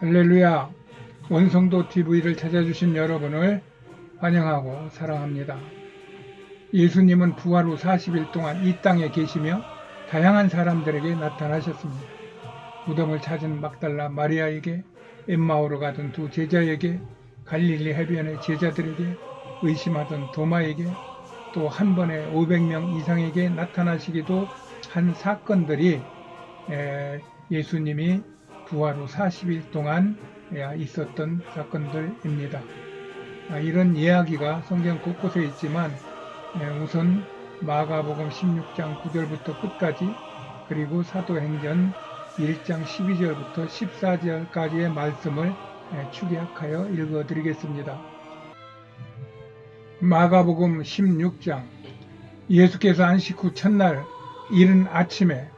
할렐루야! 원성도 TV를 찾아주신 여러분을 환영하고 사랑합니다. 예수님은 부활 후 40일 동안 이 땅에 계시며 다양한 사람들에게 나타나셨습니다. 무덤을 찾은 막달라 마리아에게, 엠마오로 가던 두 제자에게, 갈릴리 해변의 제자들에게, 의심하던 도마에게, 또 한 번에 500명 이상에게 나타나시기도 한 사건들이 예수님이 부활 후 40일 동안 있었던 사건들입니다. 이런 이야기가 성경 곳곳에 있지만 우선 마가복음 16장 9절부터 끝까지, 그리고 사도행전 1장 12절부터 14절까지의 말씀을 축약하여 읽어드리겠습니다. 마가복음 16장. 예수께서 안식 후 첫날 이른 아침에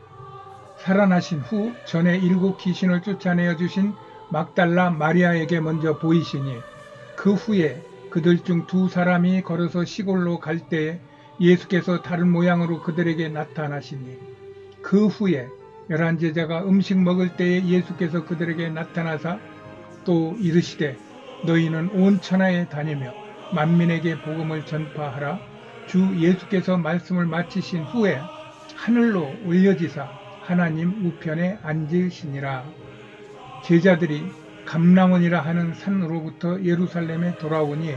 살아나신 후 전에 7 귀신을 쫓아내어 주신 막달라 마리아에게 먼저 보이시니, 그 후에 그들 중 2 사람이 걸어서 시골로 갈 때에 예수께서 다른 모양으로 그들에게 나타나시니, 그 후에 11 제자가 음식 먹을 때에 예수께서 그들에게 나타나사 또 이르시되, 너희는 온 천하에 다니며 만민에게 복음을 전파하라. 주 예수께서 말씀을 마치신 후에 하늘로 올려지사 하나님 우편에 앉으시니라. 제자들이 감람원이라 하는 산으로부터 예루살렘에 돌아오니,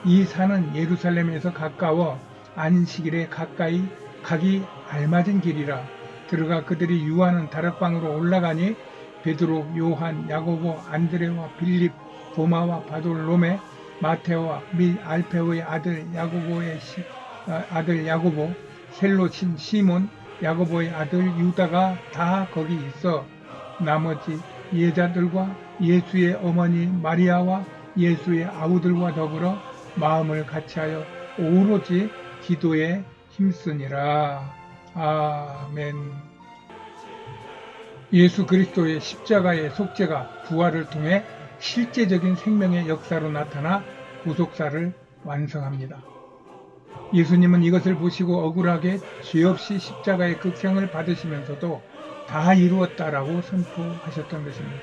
이 산은 예루살렘에서 가까워 안식일에 가까이 가기 알맞은 길이라. 들어가 그들이 유하는 다락방으로 올라가니, 베드로, 요한, 야고보, 안드레와 빌립, 도마와 바돌로메, 마테오와 및 알페오의 아들 야고보의 아들 야고보, 셀로신 시몬, 야고보의 아들 유다가 다 거기 있어 나머지 예자들과 예수의 어머니 마리아와 예수의 아우들과 더불어 마음을 같이하여 오로지 기도에 힘쓰니라. 아멘. 예수 그리스도의 십자가의 속죄가 부활을 통해 실제적인 생명의 역사로 나타나 구속사를 완성합니다. 예수님은 이것을 보시고 억울하게 죄 없이 십자가의 극형을 받으시면서도 다 이루었다라고 선포하셨던 것입니다.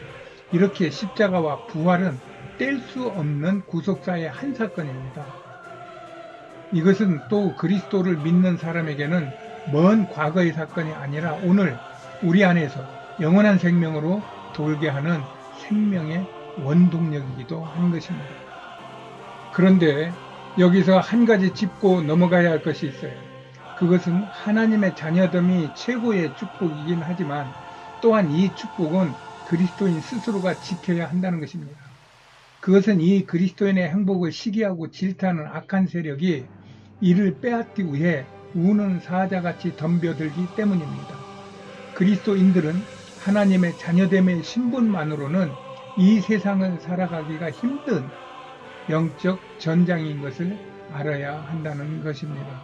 이렇게 십자가와 부활은 뗄 수 없는 구속사의 한 사건입니다. 이것은 또 그리스도를 믿는 사람에게는 먼 과거의 사건이 아니라 오늘 우리 안에서 영원한 생명으로 돌게 하는 생명의 원동력이기도 한 것입니다. 그런데 여기서 한 가지 짚고 넘어가야 할 것이 있어요. 그것은 하나님의 자녀됨이 최고의 축복이긴 하지만 또한 이 축복은 그리스도인 스스로가 지켜야 한다는 것입니다. 그것은 이 그리스도인의 행복을 시기하고 질타하는 악한 세력이 이를 빼앗기 위해 우는 사자같이 덤벼들기 때문입니다. 그리스도인들은 하나님의 자녀됨의 신분만으로는 이 세상을 살아가기가 힘든 영적 전장인 것을 알아야 한다는 것입니다.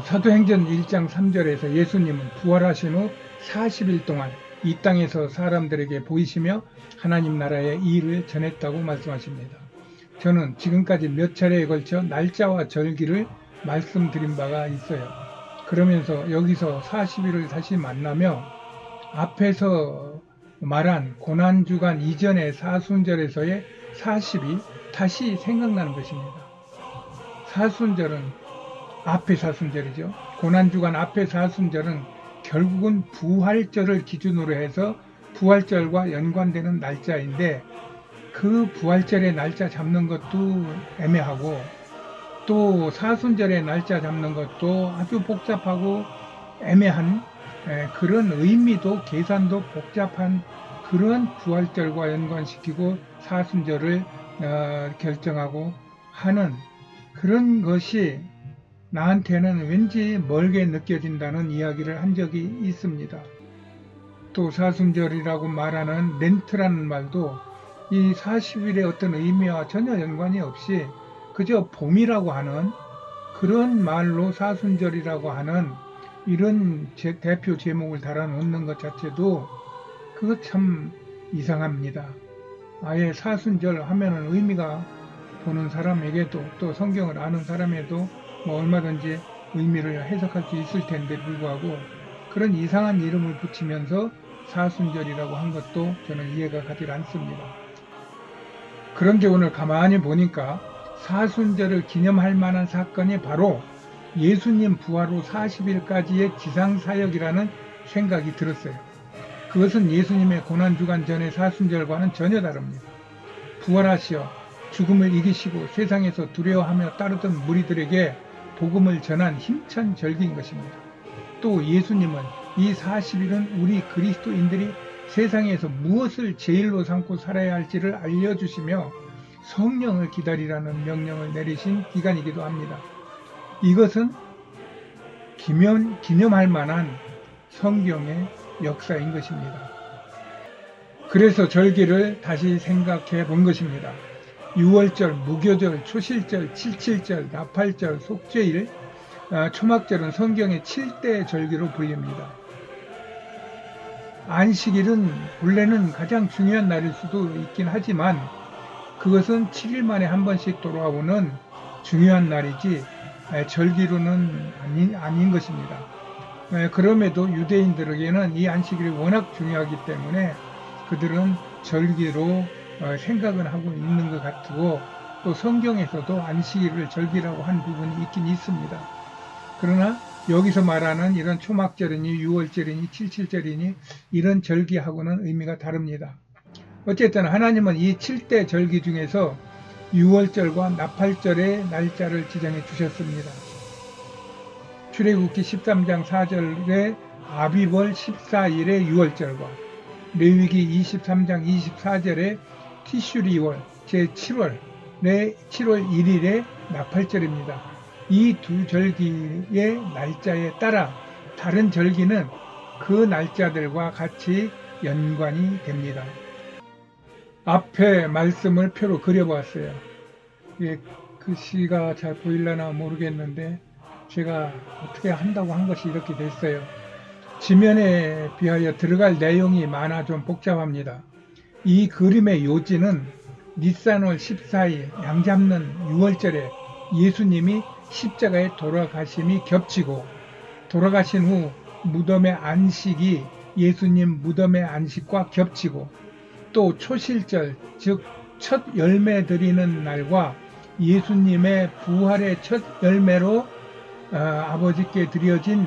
사도행전 1장 3절에서 예수님은 부활하신 후 40일 동안 이 땅에서 사람들에게 보이시며 하나님 나라의 일을 전했다고 말씀하십니다. 저는 지금까지 몇 차례에 걸쳐 날짜와 절기를 말씀드린 바가 있어요. 그러면서 여기서 40일을 다시 만나며 앞에서 말한 고난주간 이전의 사순절에서의 40이 다시 생각나는 것입니다. 사순절은 앞의 사순절이죠. 고난주간 앞의 사순절은 결국은 부활절을 기준으로 해서 부활절과 연관되는 날짜인데, 그 부활절의 날짜 잡는 것도 애매하고 또 사순절의 날짜 잡는 것도 아주 복잡하고 애매한 그런 의미도 계산도 복잡한 그런 부활절과 연관시키고 사순절을 결정하고 하는 그런 것이 나한테는 왠지 멀게 느껴진다는 이야기를 한 적이 있습니다. 또 사순절이라고 말하는 렌트라는 말도 이 40일의 어떤 의미와 전혀 연관이 없이 그저 봄이라고 하는 그런 말로 사순절이라고 하는 이런 대표 제목을 달아놓는 것 자체도 그거 참 이상합니다. 아예 사순절 하면은 의미가 보는 사람에게도 또 성경을 아는 사람에도 뭐 얼마든지 의미를 해석할 수 있을 텐데 불구하고 그런 이상한 이름을 붙이면서 사순절이라고 한 것도 저는 이해가 가지 않습니다. 그런데 오늘 가만히 보니까 사순절을 기념할 만한 사건이 바로 예수님 부활 후 40일까지의 지상사역이라는 생각이 들었어요. 그것은 예수님의 고난주간 전의 사순절과는 전혀 다릅니다. 부활하시어 죽음을 이기시고 세상에서 두려워하며 따르던 무리들에게 복음을 전한 힘찬 절기인 것입니다. 또 예수님은 이 40일은 우리 그리스도인들이 세상에서 무엇을 제일로 삼고 살아야 할지를 알려주시며 성령을 기다리라는 명령을 내리신 기간이기도 합니다. 이것은 기념할 만한 성경의 역사인 것입니다. 그래서 절기를 다시 생각해 본 것입니다. 유월절, 무교절, 초실절, 칠칠절, 나팔절, 속죄일, 초막절은 성경의 7대 절기로 불립니다. 안식일은 본래는 가장 중요한 날일 수도 있긴 하지만 그것은 7일 만에 한 번씩 돌아오는 중요한 날이지 절기로는 아닌 것입니다. 그럼에도 유대인들에게는 이 안식일이 워낙 중요하기 때문에 그들은 절기로 생각은 하고 있는 것 같고 또 성경에서도 안식일을 절기라고 한 부분이 있긴 있습니다. 그러나 여기서 말하는 이런 초막절이니 유월절이니 칠칠절이니 이런 절기하고는 의미가 다릅니다. 어쨌든 하나님은 이 7대 절기 중에서 유월절과 나팔절의 날짜를 지정해 주셨습니다. 출애굽기 13장 4절에 아비벌 14일의 유월절과 레위기 23장 24절에 티슈리월 제7월의 7월 1일의 나팔절입니다. 이 두 절기의 날짜에 따라 다른 절기는 그 날짜들과 같이 연관이 됩니다. 앞에 말씀을 표로 그려보았어요. 글씨가 잘 보일려나 모르겠는데 제가 어떻게 한다고 한 것이 이렇게 됐어요. 지면에 비하여 들어갈 내용이 많아 좀 복잡합니다. 이 그림의 요지는 니산월 14일 양잡는 6월절에 예수님이 십자가에 돌아가심이 겹치고 돌아가신 후 무덤의 안식이 예수님 무덤의 안식과 겹치고 또 초실절 즉 첫 열매 드리는 날과 예수님의 부활의 첫 열매로 아버지께 드려진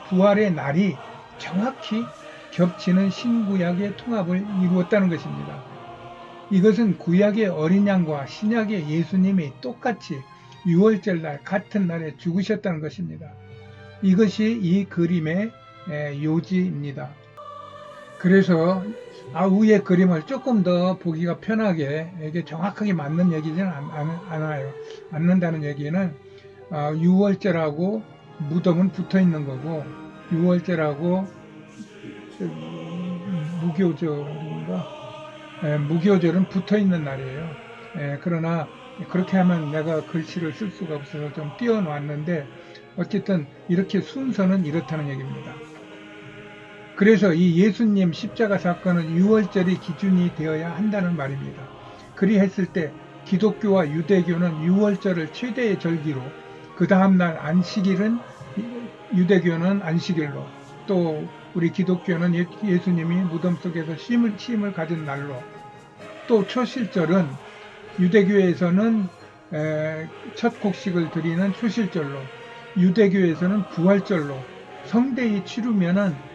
부활의 날이 정확히 겹치는 신구약의 통합을 이루었다는 것입니다. 이것은 구약의 어린 양과 신약의 예수님이 똑같이 6월절 날 같은 날에 죽으셨다는 것입니다. 이것이 이 그림의 요지입니다. 그래서 위의 그림을 조금 더 보기가 편하게 이게 정확하게 맞는 얘기지는 않아요. 맞는다는 얘기는 6월절하고 무덤은 붙어 있는 거고 6월절하고 무교절은 붙어 있는 날이에요. 그러나 그렇게 하면 내가 글씨를 쓸 수가 없어서 좀 띄워놨는데 어쨌든 이렇게 순서는 이렇다는 얘기입니다. 그래서 이 예수님 십자가 사건은 6월절이 기준이 되어야 한다는 말입니다. 그리했을 때 기독교와 유대교는 6월절을 최대의 절기로 그 다음날 안식일은 유대교는 안식일로 또 우리 기독교는 예수님이 무덤 속에서 쉼을 가진 날로 또 초실절은 유대교에서는 첫 곡식을 드리는 초실절로 유대교에서는 부활절로 성대히 치르면은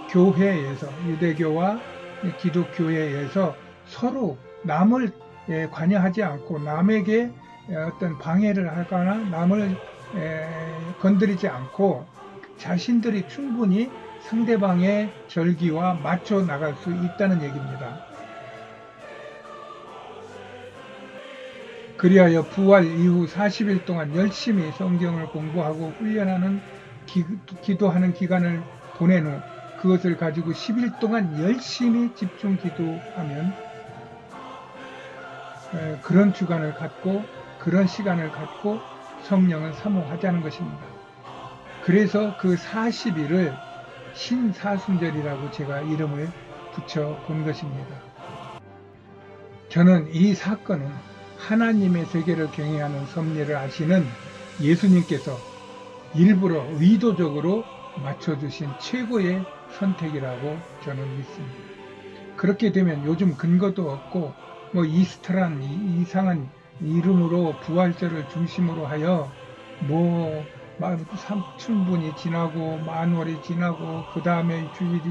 교회에서 유대교와 기독교회에서 서로 남을 관여하지 않고 남에게 어떤 방해를 하거나 남을 건드리지 않고 자신들이 충분히 상대방의 절기와 맞춰 나갈 수 있다는 얘기입니다. 그리하여 부활 이후 40일 동안 열심히 성경을 공부하고 훈련하는 기도하는 기간을 보낸 후 그것을 가지고 10일 동안 열심히 집중 기도하면 그런 주간을 갖고 그런 시간을 갖고 성령을 사모하자는 것입니다. 그래서 그 40일을 신사순절이라고 제가 이름을 붙여 본 것입니다. 저는 이 사건은 하나님의 세계를 경외하는 섭리를 아시는 예수님께서 일부러 의도적으로 맞춰주신 최고의 선택이라고 저는 믿습니다. 그렇게 되면 요즘 근거도 없고 뭐 이스터란 이상한 이름으로 부활절을 중심으로 하여 뭐 삼춘분이 지나고 만월이 지나고 그 다음에 주일이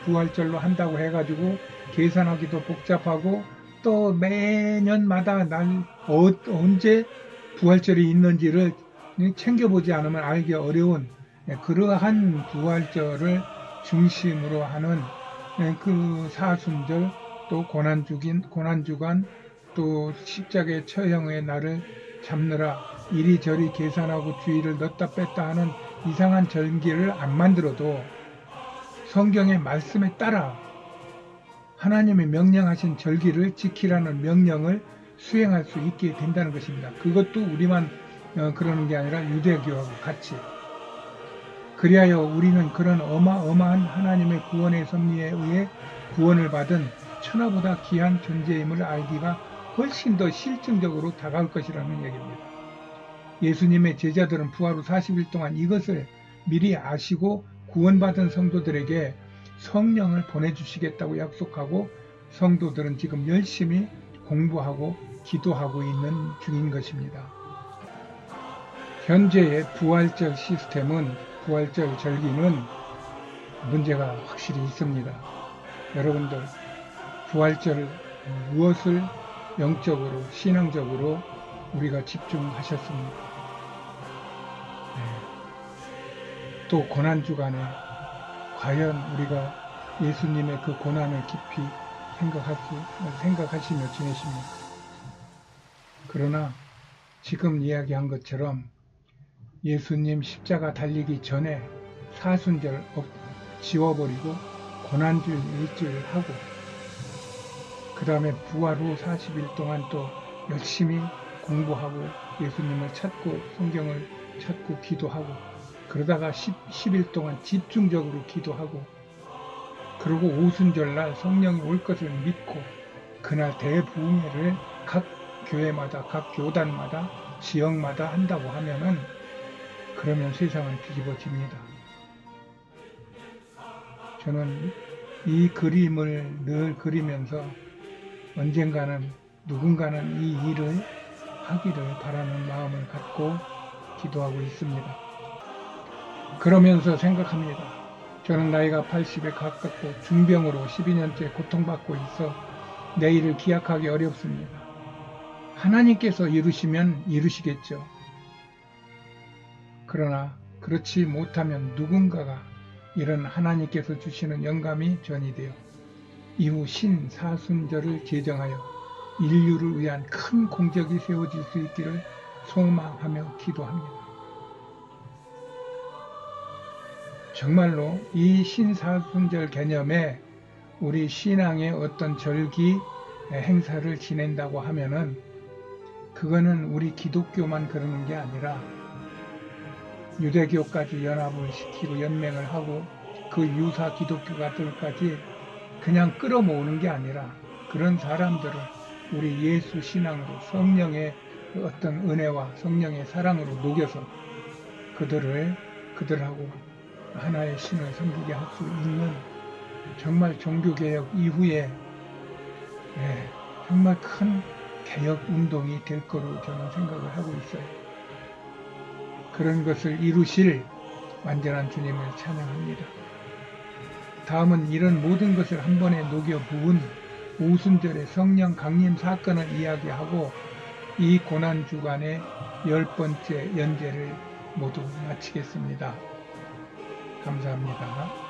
부활절로 한다고 해가지고 계산하기도 복잡하고 또 매년마다 언제 부활절이 있는지를 챙겨보지 않으면 알기 어려운 그러한 부활절을 중심으로 하는 그 사순절 또 고난주간 또 십자가의 처형의 날을 잡느라 이리저리 계산하고 주의를 넣다 뺐다 하는 이상한 절기를 안 만들어도 성경의 말씀에 따라 하나님의 명령하신 절기를 지키라는 명령을 수행할 수 있게 된다는 것입니다. 그것도 우리만 그러는 게 아니라 유대교하고 같이. 그리하여 우리는 그런 어마어마한 하나님의 구원의 섭리에 의해 구원을 받은 천하보다 귀한 존재임을 알기가 훨씬 더 실증적으로 다가올 것이라는 얘기입니다. 예수님의 제자들은 부활 후 40일 동안 이것을 미리 아시고 구원받은 성도들에게 성령을 보내주시겠다고 약속하고 성도들은 지금 열심히 공부하고 기도하고 있는 중인 것입니다. 현재의 부활절 시스템은 부활절 절기는 문제가 확실히 있습니다. 여러분들 부활절 무엇을 영적으로 신앙적으로 우리가 집중하셨습니까? 또 고난주간에 과연 우리가 예수님의 그 고난을 깊이 생각하시며 지내십니까? 그러나 지금 이야기한 것처럼 예수님 십자가 달리기 전에 사순절 지워버리고 고난주일 일주일 하고 그 다음에 부활 후 40일 동안 또 열심히 공부하고 예수님을 찾고 성경을 찾고 기도하고 그러다가 10일 동안 집중적으로 기도하고 그리고 오순절날 성령이 올 것을 믿고 그날 대부흥회를 각 교회마다 각 교단마다 지역마다 한다고 하면은 그러면 세상은 뒤집어집니다. 저는 이 그림을 늘 그리면서 언젠가는 누군가는 이 일을 하기를 바라는 마음을 갖고 기도하고 있습니다. 그러면서 생각합니다. 저는 나이가 80에 가깝고 중병으로 12년째 고통받고 있어 내일을 기약하기 어렵습니다. 하나님께서 이루시면 이루시겠죠. 그러나 그렇지 못하면 누군가가 이런 하나님께서 주시는 영감이 전이되어 이후 신사순절을 제정하여 인류를 위한 큰 공적이 세워질 수 있기를 소망하며 기도합니다. 정말로 이 신사순절 개념에 우리 신앙의 어떤 절기 행사를 지낸다고 하면은 그거는 우리 기독교만 그러는 게 아니라 유대교까지 연합을 시키고 연맹을 하고 그 유사 기독교가들까지 그냥 끌어모으는 게 아니라 그런 사람들을 우리 예수 신앙으로 성령의 어떤 은혜와 성령의 사랑으로 녹여서 그들하고 하나의 신을 섬기게 할 수 있는 정말 종교개혁 이후에 정말 큰 개혁 운동이 될 거로 저는 생각을 하고 있어요. 그런 것을 이루실 완전한 주님을 찬양합니다. 다음은 이런 모든 것을 한 번에 녹여 부은 오순절의 성령 강림 사건을 이야기하고 이 고난주간의 10번째 연제를 모두 마치겠습니다. 감사합니다.